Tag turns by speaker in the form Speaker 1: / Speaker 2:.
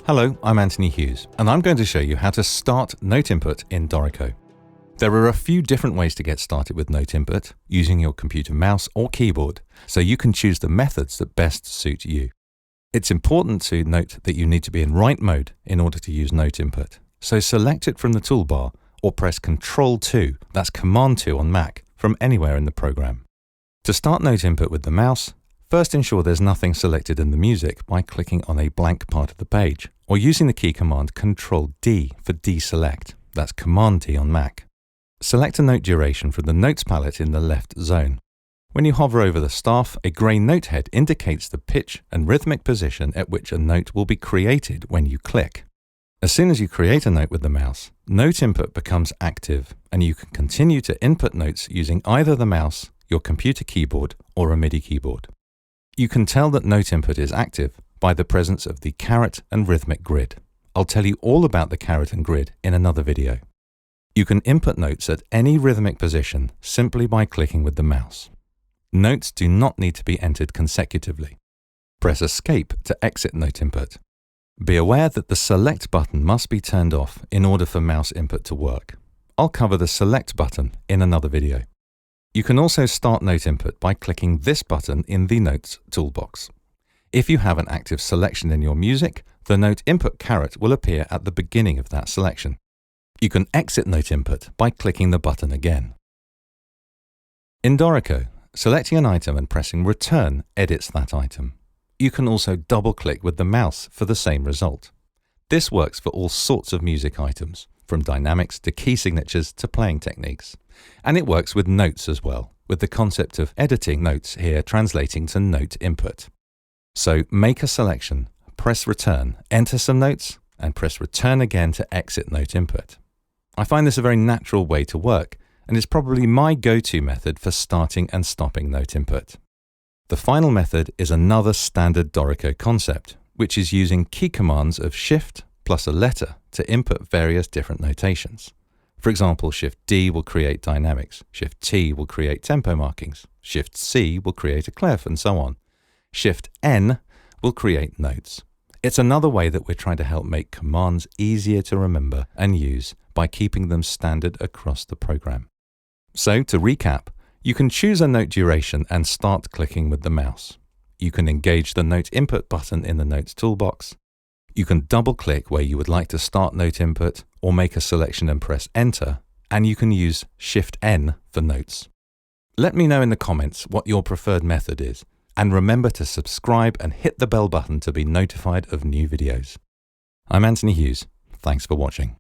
Speaker 1: Hello, I'm Anthony Hughes, and I'm going to show you how to start note input in Dorico. There are a few different ways to get started with note input using your computer mouse or keyboard, so you can choose the methods that best suit you. It's important to note that you need to be in write mode in order to use note input, so select it from the toolbar or press Ctrl+2, that's Command+2 on Mac, from anywhere in the program. To start note input with the mouse, first ensure there's nothing selected in the music by clicking on a blank part of the page, or using the key command Ctrl+D for deselect, that's Command-D on Mac. Select a note duration from the Notes palette in the left zone. When you hover over the staff, a grey note head indicates the pitch and rhythmic position at which a note will be created when you click. As soon as you create a note with the mouse, note input becomes active, and you can continue to input notes using either the mouse, your computer keyboard, or a MIDI keyboard. You can tell that note input is active by the presence of the caret and rhythmic grid. I'll tell you all about the caret and grid in another video. You can input notes at any rhythmic position simply by clicking with the mouse. Notes do not need to be entered consecutively. Press Escape to exit note input. Be aware that the Select button must be turned off in order for mouse input to work. I'll cover the Select button in another video. You can also start note input by clicking this button in the Notes toolbox. If you have an active selection in your music, the note input caret will appear at the beginning of that selection. You can exit note input by clicking the button again. In Dorico, selecting an item and pressing Return edits that item. You can also double-click with the mouse for the same result. This works for all sorts of music items, from dynamics to key signatures to playing techniques. And it works with notes as well, with the concept of editing notes here translating to note input. So make a selection, press Return, enter some notes, and press Return again to exit note input. I find this a very natural way to work, and is probably my go-to method for starting and stopping note input. The final method is another standard Dorico concept, which is using key commands of Shift plus a letter to input various different notations. For example, Shift-D will create dynamics, Shift-T will create tempo markings, Shift-C will create a clef, and so on. Shift+N will create notes. It's another way that we're trying to help make commands easier to remember and use by keeping them standard across the program. So, to recap, you can choose a note duration and start clicking with the mouse. You can engage the note input button in the Notes toolbox. You can double-click where you would like to start note input or make a selection and press Enter, and you can use Shift+N for notes. Let me know in the comments what your preferred method is, and remember to subscribe and hit the bell button to be notified of new videos. I'm Anthony Hughes. Thanks for watching.